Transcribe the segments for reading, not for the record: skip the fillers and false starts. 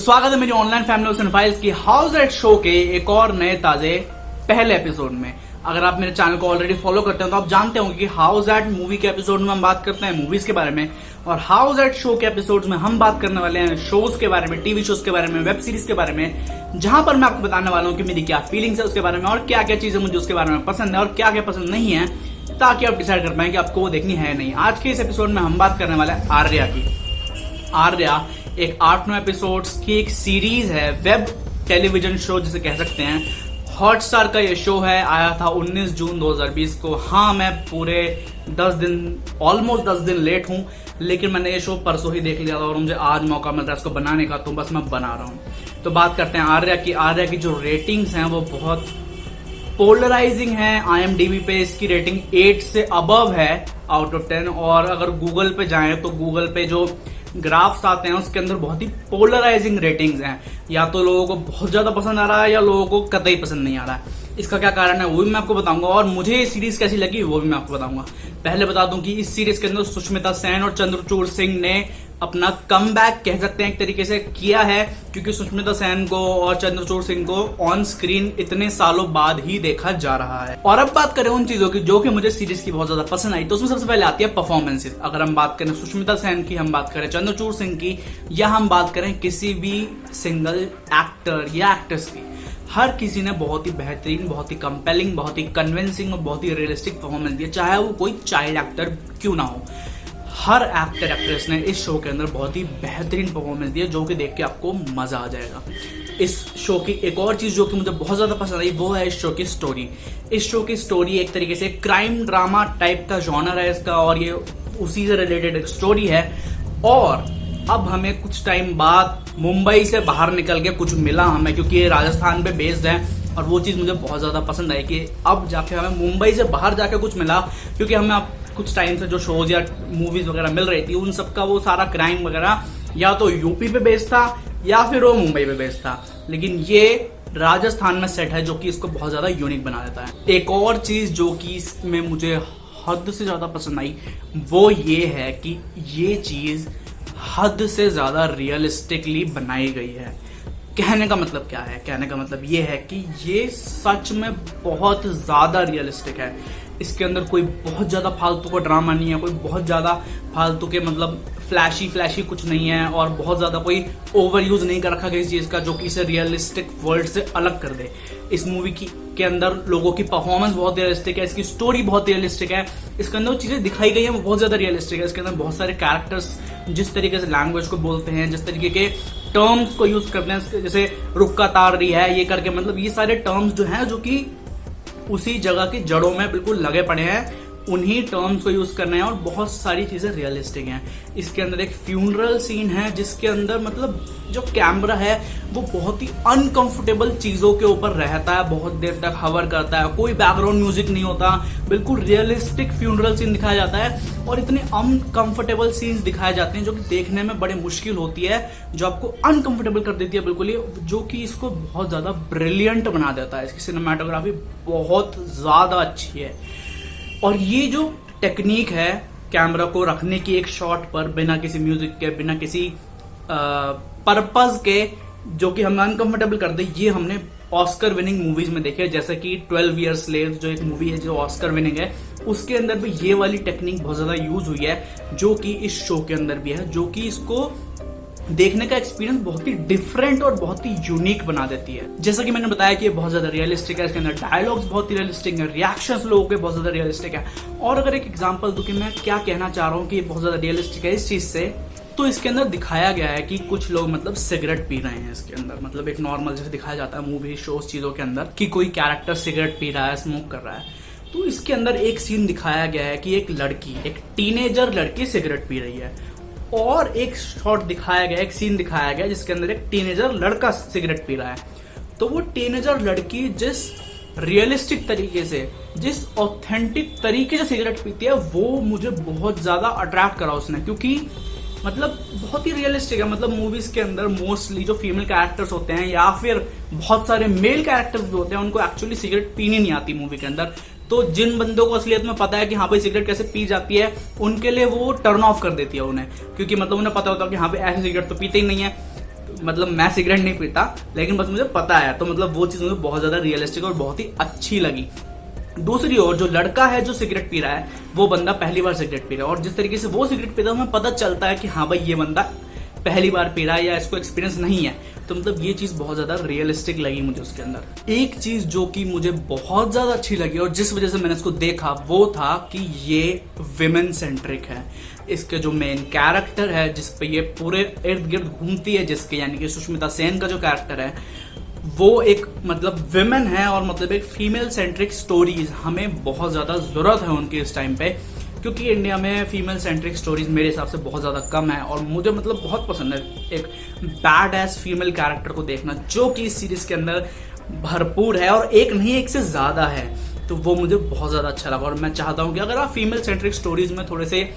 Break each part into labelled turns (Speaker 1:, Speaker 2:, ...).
Speaker 1: स्वागत है मेरी ऑनलाइन फैमिली सिनेफाइल्स की हाउस रेड शो के एक और नए ताजे पहले एपिसोड में। अगर आप मेरे चैनल को ऑलरेडी फॉलो करते हैं तो आप जानते होंगे कि हाउस रेड मूवी के एपिसोड में हम बात करते हैं मूवीज के बारे में, और हाउस रेड शो के एपिसोड्स में हम बात करने वाले हैं शोज के बारे में, टीवी शोज के बारे में, वेब सीरीज के बारे में, जहां पर मैं आपको बताने वाला हूं कि मेरी क्या फीलिंग्स है उसके बारे में और क्या क्या चीजें मुझे उसके बारे में पसंद है और क्या क्या पसंद नहीं है, ताकि आप डिसाइड कर पाए कि आपको वो देखनी है नहीं। आज के इस एपिसोड में हम बात करने वाले हैं आर्या की। आर्या एक 8-9 एपिसोड्स की एक सीरीज है, वेब टेलीविजन शो जिसे कह सकते हैं। हॉटस्टार का ये शो है, आया था 19 जून 2020 को। हाँ, मैं पूरे 10 दिन ऑलमोस्ट 10 दिन लेट हूं, लेकिन मैंने ये शो परसों ही देख लिया था और मुझे आज मौका मिल रहा है इसको बनाने का, तो बस मैं बना रहा हूं। तो बात करते हैं आर्या की। आर्या की जो रेटिंग्स हैं वो बहुत पोलराइजिंग है। IMDb पे इसकी रेटिंग 8 से अबव है आउट ऑफ 10, और अगर गूगल पे जाएं तो गूगल पे जो ग्राफ्स आते हैं उसके अंदर बहुत ही पोलराइजिंग रेटिंग्स हैं। या तो लोगों को बहुत ज्यादा पसंद आ रहा है या लोगों को कतई पसंद नहीं आ रहा है। इसका क्या कारण है वो भी मैं आपको बताऊंगा, और मुझे ये सीरीज कैसी लगी वो भी मैं आपको बताऊंगा। पहले बता दूं कि इस सीरीज के अंदर सुष्मिता सेन और चंद्रचूड़ सिंह ने अपना कमबैक कह सकते हैं एक तरीके से किया है, क्योंकि सुष्मिता सेन को और चंद्रचूड़ सिंह को ऑन स्क्रीन इतने सालों बाद ही देखा जा रहा है। और अब बात करें उन चीजों की जो कि मुझे सीरीज की बहुत ज्यादा पसंद आई, तो उसमें सबसे पहले आती है परफॉर्मेंसेस। अगर हम बात करें सुष्मिता सेन की, हम बात करें चंद्रचूड़ सिंह की, या हम बात करें किसी भी सिंगल एक्टर या एक्ट्रेस की, हर किसी ने बहुत ही बेहतरीन, बहुत ही कंपेलिंग, बहुत ही कन्विंसिंग और बहुत ही रियलिस्टिक परफॉर्मेंस दिया, चाहे वो कोई चाइल्ड एक्टर क्यों ना हो। हर एक्टर एक्ट्रेस ने इस शो के अंदर बहुत ही बेहतरीन परफॉर्मेंस दिया, जो कि देख के आपको मजा आ जाएगा। इस शो की एक और चीज जो कि मुझे बहुत ज्यादा पसंद आई वो है इस शो की स्टोरी। इस शो की स्टोरी एक तरीके से क्राइम ड्रामा टाइप का जॉनर है इसका, और ये उसी से रिलेटेड एक स्टोरी है। और अब हमें कुछ टाइम बाद मुंबई से बाहर निकल के कुछ मिला हमें, क्योंकि ये राजस्थान पे बेस्ड है, और वो चीज मुझे बहुत ज्यादा पसंद आई कि अब जाके हमें मुंबई से बाहर जाके कुछ मिला। क्योंकि हमें अब कुछ टाइम से जो शोज या मूवीज वगैरह मिल रही थी उन सबका वो सारा क्राइम वगैरह या तो यूपी पे बेस्ड था या फिर वो मुंबई पे बेस्ड था, लेकिन ये राजस्थान में सेट है, जो कि इसको बहुत ज्यादा यूनिक बना देता है। एक और चीज जो कि इसमें मुझे हद से ज्यादा पसंद आई वो ये है कि ये चीज हद से ज्यादा रियलिस्टिकली बनाई गई है। कहने का मतलब क्या है? कहने का मतलब ये है कि ये सच में बहुत ज्यादा रियलिस्टिक है। इसके अंदर कोई बहुत ज्यादा फालतू का ड्रामा नहीं है, कोई बहुत ज्यादा फालतू के मतलब फ्लैशी कुछ नहीं है, और बहुत ज्यादा कोई ओवर यूज नहीं कर रखा किसी चीज का जो कि इसे रियलिस्टिक वर्ल्ड से अलग कर दे। इस मूवी के अंदर लोगों की परफॉर्मेंस बहुत रियलिस्टिक है, इसकी स्टोरी बहुत रियलिस्टिक है, इसके अंदर चीजें दिखाई गई है वो बहुत ज्यादा रियलिस्टिक है। इसके अंदर बहुत सारे कैरेक्टर्स जिस तरीके से लैंग्वेज को बोलते हैं, जिस तरीके के टर्म्स को यूज करते हैं, जैसे रुक्का तार रही है ये करके, मतलब ये सारे टर्म्स जो हैं जो कि उसी जगह की जड़ों में बिल्कुल लगे पड़े हैं, उन्हीं टर्म्स को यूज करना है, और बहुत सारी चीजें रियलिस्टिक हैं। इसके अंदर एक फ्यूनरल सीन है जिसके अंदर मतलब जो कैमरा है वो बहुत ही अनकंफर्टेबल चीजों के ऊपर रहता है, बहुत देर तक हवर करता है, कोई बैकग्राउंड म्यूजिक नहीं होता, बिल्कुल रियलिस्टिक फ्यूनरल सीन दिखाया जाता है। और इतने अनकंफर्टेबल सीन्स दिखाए जाते हैं जो कि देखने में बड़े मुश्किल होती है, जो आपको अनकंफर्टेबल कर देती है बिल्कुल ही, जो कि इसको बहुत ज्यादा ब्रिलियंट बना देता है। इसकी सिनेमाटोग्राफी बहुत ज्यादा अच्छी है, और ये जो टेक्निक है कैमरा को रखने की एक शॉट पर बिना किसी म्यूजिक के, बिना किसी पर्पस के, जो कि हमें अनकंफर्टेबल कर दे, ये हमने ऑस्कर विनिंग मूवीज में देखे, जैसे कि 12 Years Slave जो एक मूवी है जो ऑस्कर विनिंग है, उसके अंदर भी ये वाली टेक्निक बहुत ज्यादा यूज हुई है, जो कि इस शो के अंदर भी है, जो कि इसको देखने का एक्सपीरियंस बहुत ही डिफरेंट और बहुत ही यूनिक बना देती है। जैसा कि मैंने बताया कि ये बहुत ज्यादा रियलिस्टिक है, इसके अंदर डायलॉग्स बहुत ही रियलिस्टिक है, रिएक्शंस लोगों के बहुत ज्यादा रियलिस्टिक है। और अगर एक एग्जांपल दूं कि मैं क्या कहना चाह रहा हूँ कि ये बहुत ज्यादा रियलिस्टिक है इस चीज से, तो इसके अंदर दिखाया गया है कि कुछ लोग मतलब सिगरेट पी रहे हैं इसके अंदर, मतलब एक नॉर्मल जैसे दिखाया जाता है मूवी शोज चीजों के अंदर कि कोई कैरेक्टर सिगरेट पी रहा है, स्मोक कर रहा है। तो इसके अंदर एक सीन दिखाया गया है कि एक लड़की, एक टीनेजर लड़की सिगरेट पी रही है, और एक शॉट दिखाया गया, एक सीन दिखाया गया जिसके अंदर एक टीनेजर लड़का सिगरेट पी रहा है। तो वो टीनेजर लड़की जिस रियलिस्टिक तरीके से, जिस ऑथेंटिक तरीके से सिगरेट पीती है, वो मुझे बहुत ज्यादा अट्रैक्ट करा उसने, क्योंकि मतलब बहुत ही रियलिस्टिक है। मतलब मूवीज के अंदर मोस्टली जो फीमेल कैरेक्टर्स होते हैं या फिर बहुत सारे मेल कैरेक्टर्स भी होते हैं, उनको एक्चुअली सिगरेट पीनी नहीं आती मूवी के अंदर। तो जिन बंदों को असलियत में पता है कि हाँ भाई सिगरेट कैसे पी जाती है, उनके लिए वो टर्न ऑफ कर देती है उन्हें, क्योंकि मतलब उन्हें पता होता है कि हाँ भाई ऐसे सिगरेट तो पीते ही नहीं है। मतलब मैं सिगरेट नहीं पीता, लेकिन बस मुझे पता है, तो मतलब वो चीज मुझे बहुत ज्यादा रियलिस्टिक और बहुत ही अच्छी लगी। दूसरी ओर जो लड़का है जो सिगरेट पी रहा है, वो बंदा पहली बार सिगरेट पी रहा है, और जिस तरीके से वो सिगरेट पीता है हमें पता चलता है कि हाँ भाई ये बंदा पहली बार पी रहा है या इसको एक्सपीरियंस नहीं है। तो मतलब ये चीज बहुत ज्यादा रियलिस्टिक लगी मुझे उसके अंदर। एक चीज जो कि मुझे बहुत ज्यादा अच्छी लगी और जिस वजह से मैंने इसको देखा वो था कि ये विमेन सेंट्रिक है। इसके जो मेन कैरेक्टर है जिसपे ये पूरे इर्द गिर्द घूमती है, जिसके यानी कि सुष्मिता सेन का जो कैरेक्टर है वो एक मतलब विमेन है, और मतलब एक फीमेल सेंट्रिक स्टोरीज हमें बहुत ज्यादा जरूरत है उनकी इस टाइम पे, क्योंकि इंडिया में फीमेल सेंट्रिक स्टोरीज मेरे हिसाब से बहुत ज्यादा कम है। और मुझे मतलब बहुत पसंद है एक बैड एस फीमेल कैरेक्टर को देखना, जो कि इस सीरीज के अंदर भरपूर है और एक नहीं एक से ज्यादा है। तो वो मुझे बहुत ज्यादा अच्छा लगा, और मैं चाहता हूं कि अगर आप फीमेल सेंट्रिक स्टोरीज में थोड़े से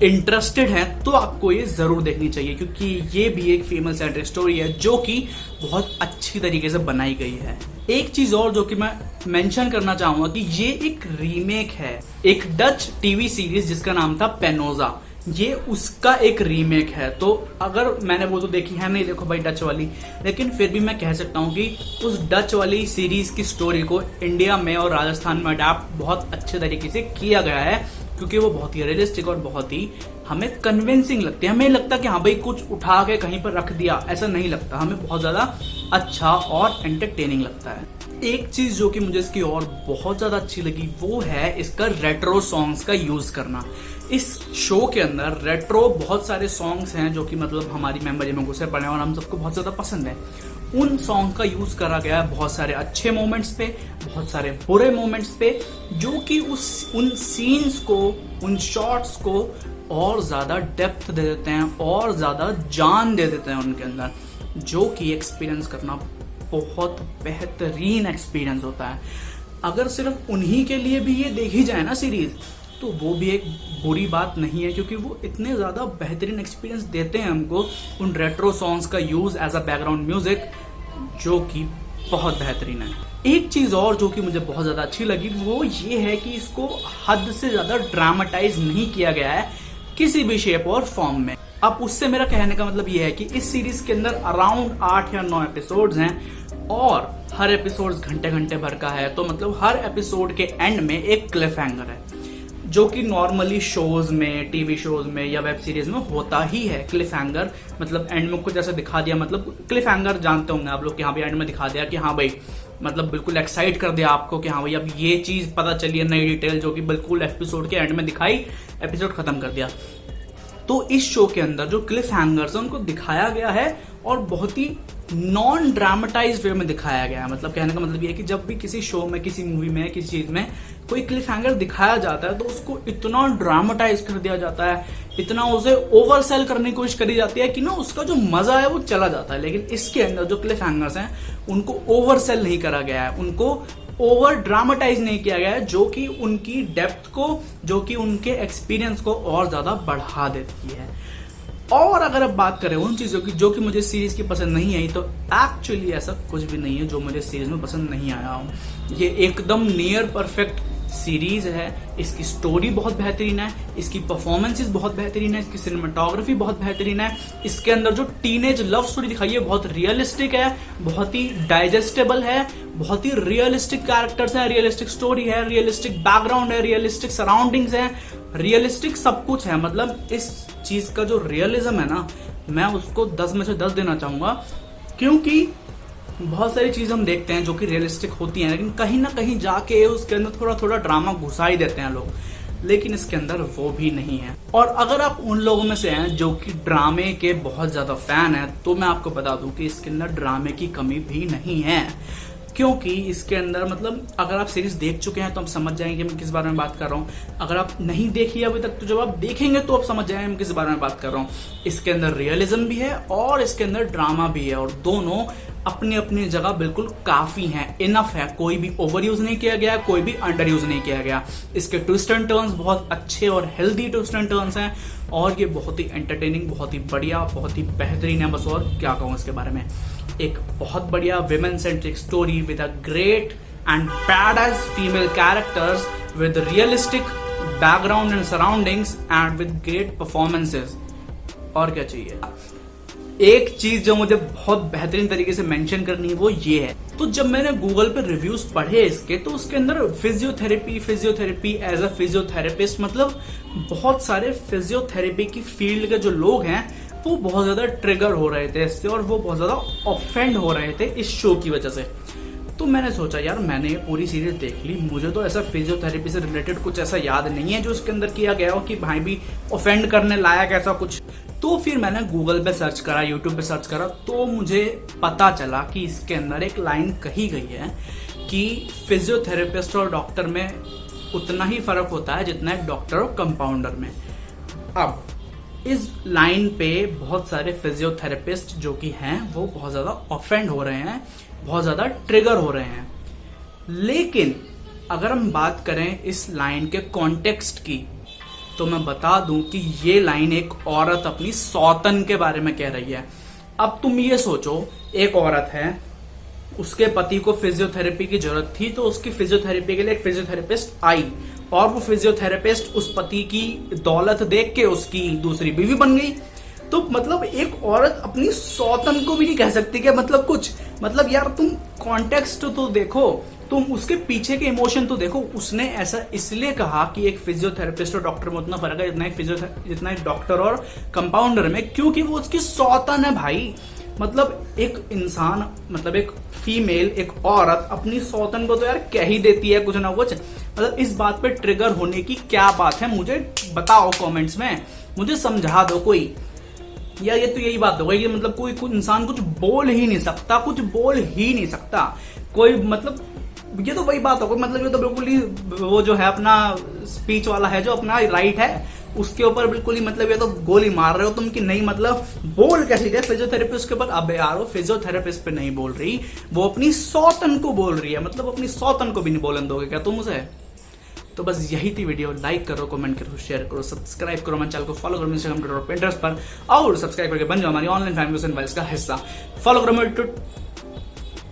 Speaker 1: इंटरेस्टेड हैं तो आपको ये जरूर देखनी चाहिए, क्योंकि ये भी एक फीमेल सेंट्रिक स्टोरी है जो कि बहुत अच्छी तरीके से बनाई गई है। एक चीज और जो कि मैं मेंशन करना चाहूंगा कि ये एक रीमेक है, एक डच टीवी सीरीज जिसका नाम था पेनोजा, ये उसका एक रीमेक है। तो अगर मैंने वो तो देखी है नहीं, देखो भाई डच वाली, लेकिन फिर भी मैं कह सकता हूँ कि उस डच वाली सीरीज की स्टोरी को इंडिया में और राजस्थान में अडैप्ट बहुत अच्छे तरीके से किया गया है, क्योंकि वो बहुत ही रियलिस्टिक और बहुत ही हमें कन्विंसिंग लगती है। हमें लगता कि हाँ भाई कुछ उठा के कहीं पर रख दिया, ऐसा नहीं लगता, हमें बहुत ज्यादा अच्छा और एंटरटेनिंग लगता है। एक चीज जो कि मुझे इसकी और बहुत ज्यादा अच्छी लगी वो है इसका रेट्रो सॉन्ग्स का यूज करना। इस शो के अंदर रेट्रो बहुत सारे सॉन्ग्स हैं जो कि मतलब हमारी मेमोरी में घुसे पड़े हैं और हम सबको बहुत ज्यादा पसंद है। उन सॉन्ग का यूज करा गया है बहुत सारे अच्छे मोमेंट्स पे, बहुत सारे बुरे मोमेंट्स पे, जो कि उन सीन्स को, उन शॉट्स को और ज्यादा डेप्थ दे देते हैं और ज्यादा जान दे देते हैं उनके अंदर, जो कि एक्सपीरियंस करना बहुत बेहतरीन एक्सपीरियंस होता है। अगर सिर्फ उन्हीं के लिए भी ये देखी जाए ना सीरीज, तो वो भी एक बुरी बात नहीं है, क्योंकि वो इतने ज्यादा बेहतरीन एक्सपीरियंस देते हैं हमको उन रेट्रो सॉन्ग्स का use as a background music, जो कि बहुत बेहतरीन है। एक चीज और जो कि मुझे बहुत ज्यादा अच्छी लगी वो ये है कि इसको हद से ज्यादा ड्रामेटाइज नहीं किया गया है किसी भी शेप और फॉर्म में। अब उससे मेरा कहने का मतलब ये है कि इस सीरीज के अंदर अराउंड 8 या 9 एपिसोड्स हैं और हर एपिसोड घंटे घंटे भर का है। तो मतलब हर एपिसोड के एंड में एक क्लिफ हैंगर है, जो कि नॉर्मली शोज में, टीवी शोज में या वेब सीरीज में होता ही है। क्लिफ हैंगर मतलब एंड में कुछ ऐसा दिखा दिया, मतलब क्लिफ हैंगर जानते होंगे आप लोग कि हाँ भाई एंड में दिखा दिया कि हाँ भाई मतलब बिल्कुल एक्साइट कर दिया आपको कि हाँ भाई अब ये चीज पता चली है, नई डिटेल जो कि बिल्कुल एपिसोड के एंड में दिखाई, एपिसोड खत्म कर दिया। तो इस शो के अंदर जो क्लिफ हैंगर्स है उनको दिखाया गया है और बहुत ही नॉन ड्रामेटाइज्ड वे में दिखाया गया है। मतलब कहने का मतलब ये है कि जब भी किसी शो में, किसी मूवी में, किसी चीज में कोई क्लिफ हैंगर दिखाया जाता है तो उसको इतना ड्रामेटाइज कर दिया जाता है, इतना उसे ओवरसेल करने की कोशिश करी जाती है कि ना उसका जो मजा है वो चला जाता है। लेकिन इसके अंदर जो क्लिफ हैंगर्स हैं उनको ओवरसेल नहीं करा गया है, उनको ओवर ड्रामेटाइज नहीं किया गया है, जो कि उनकी डेप्थ को, जो कि उनके एक्सपीरियंस को और ज्यादा बढ़ा देती है। और अगर अब बात करें उन चीजों की जो कि मुझे सीरीज की पसंद नहीं आई, तो एक्चुअली ऐसा कुछ भी नहीं है जो मुझे सीरीज में पसंद नहीं आया हो। ये एकदम नियर परफेक्ट सीरीज है। इसकी स्टोरी बहुत बेहतरीन है, इसकी परफॉर्मेंसेस बहुत बेहतरीन है, इसकी सिनेमाटोग्राफी बहुत बेहतरीन है। इसके अंदर जो टीनेज लव स्टोरी दिखाई है बहुत रियलिस्टिक है, बहुत ही डाइजेस्टेबल है, बहुत ही रियलिस्टिक कैरेक्टर्स हैं, रियलिस्टिक स्टोरी है, रियलिस्टिक बैकग्राउंड है, रियलिस्टिक सराउंडिंग्स है, रियलिस्टिक सब कुछ है। मतलब इस चीज का जो रियलिज्म है ना, मैं उसको 10 में से 10 देना चाहूंगा, क्योंकि बहुत सारी चीजें हम देखते हैं जो कि रियलिस्टिक होती हैं, लेकिन कहीं ना कहीं जाके उसके अंदर थोड़ा थोड़ा ड्रामा घुसा ही देते हैं लोग, लेकिन इसके अंदर वो भी नहीं है। और अगर आप उन लोगों में से हैं जो कि ड्रामे के बहुत ज्यादा फैन हैं, तो मैं आपको बता दूं कि इसके अंदर ड्रामे की कमी भी नहीं है, क्योंकि इसके अंदर मतलब अगर आप सीरीज देख चुके हैं तो आप समझ जाएंगे मैं किस बारे में बात कर रहा हूँ। अगर आप नहीं देखी अभी तक तो जब आप देखेंगे तो आप समझ जाएंगे मैं किस बारे में बात कर रहा हूँ। इसके अंदर रियलिज्म भी है और इसके अंदर ड्रामा भी है, और दोनों अपनी अपनी जगह बिल्कुल काफी हैं, इनफ है। कोई भी ओवर यूज नहीं किया गया, कोई भी अंडर यूज नहीं किया गया। इसके ट्विस्ट एंड टर्न्स बहुत अच्छे और हेल्दी ट्विस्ट एंड टर्न्स हैं, और ये बहुत ही एंटरटेनिंग, बहुत ही बढ़िया, बहुत ही बेहतरीन है। बस और क्या कहूँ इसके बारे में। एक बहुत बढ़िया women centric story with a great and badass female characters with realistic background and surroundings and with great performances। और क्या चाहिए। एक चीज जो मुझे बहुत बेहतरीन तरीके से मेंशन करनी है वो ये है। तो जब मैंने गूगल पे रिव्यूज पढ़े इसके, तो उसके अंदर फिजियोथेरेपी एज अ फिजियोथेरेपिस्ट, मतलब बहुत सारे फिजियोथेरेपी की फील्ड के जो लोग हैं वो बहुत ज्यादा ट्रिगर हो रहे थे इससे, और वो बहुत ज्यादा ऑफेंड हो रहे थे इस शो की वजह से। तो मैंने सोचा यार मैंने ये पूरी सीरीज देख ली, मुझे तो ऐसा फिजियोथेरेपी से रिलेटेड कुछ ऐसा याद नहीं है जो इसके अंदर किया गया हो कि भाई भी ऑफेंड करने लायक ऐसा कुछ। तो फिर मैंने गूगल पे सर्च करा, यूट्यूब पे सर्च करा, तो मुझे पता चला कि इसके अंदर एक लाइन कही गई है कि फिजियोथेरेपिस्ट और डॉक्टर में उतना ही फर्क होता है जितना एक डॉक्टर और कंपाउंडर में। अब इस लाइन पे बहुत सारे फिजियोथेरेपिस्ट जो कि हैं वो बहुत ज्यादा ऑफेंड हो रहे हैं, बहुत ज्यादा ट्रिगर हो रहे हैं। लेकिन अगर हम बात करें इस लाइन के कॉन्टेक्स्ट की, तो मैं बता दूं कि ये लाइन एक औरत अपनी सौतन के बारे में कह रही है। अब तुम ये सोचो, एक औरत है, उसके पति को फिजियोथेरेपी की जरूरत थी, तो उसकी फिजियोथेरेपी के लिए एक फिजियोथेरेपिस्ट आई, और वो फिजियोथेरेपिस्ट उस पति की दौलत देख के उसकी दूसरी बीवी बन गई। तो मतलब एक औरत अपनी सौतन को भी नहीं कह सकती क्या, मतलब कुछ, मतलब यार तुम कॉन्टेक्स्ट तो देखो, तुम उसके पीछे के इमोशन तो देखो। उसने ऐसा इसलिए कहा कि एक फिजियोथेरेपिस्ट और डॉक्टर में उतना फर्क है जितना एक डॉक्टर और कंपाउंडर में, क्योंकि वो उसकी सौतन है भाई। मतलब एक इंसान, मतलब एक फीमेल, एक औरत अपनी सौतन को तो यार कह ही देती है कुछ ना कुछ। मतलब इस बात पे ट्रिगर होने की क्या बात है, मुझे बताओ कमेंट्स में, मुझे समझा दो कोई। या ये तो यही बात हो गई कि मतलब कोई इंसान कुछ बोल ही नहीं सकता, कुछ बोल ही नहीं सकता कोई, मतलब ये तो वही बात हो गई। मतलब ये तो बिल्कुल ही वो जो है अपना स्पीच वाला है, जो अपना राइट है उसके ऊपर बिल्कुल ही, मतलब ये तो गोली मार रहे हो तुम कि नहीं, मतलब बोल कैसे गए फिजियोथेरेपिस्ट के ऊपर। अब यार वो फिजियोथेरेपिस्ट पे नहीं बोल रही, वो अपनी सौतन को बोल रही है, मतलब अपनी सौतन को भी नहीं बोलने दोगे क्या तुम उसे। तो बस यही थी वीडियो। लाइक करो, कमेंट करो, शेयर करो, सब्सक्राइब करो, मेरे चैनल को फॉलो करो इंस्टाग्राम, ट्विटर और पिंटरेस्ट पर, और सब्सक्राइब करके बन जाओ हमारी ऑनलाइन फैमिली एंड वाइल्स का हिस्सा। फॉलो करो मेरे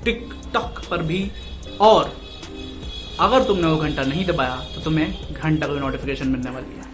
Speaker 1: टिकटॉक पर भी, और अगर तुमने वो घंटा नहीं दबाया तो तुम्हें घंटा कोई नोटिफिकेशन मिलने वाली है।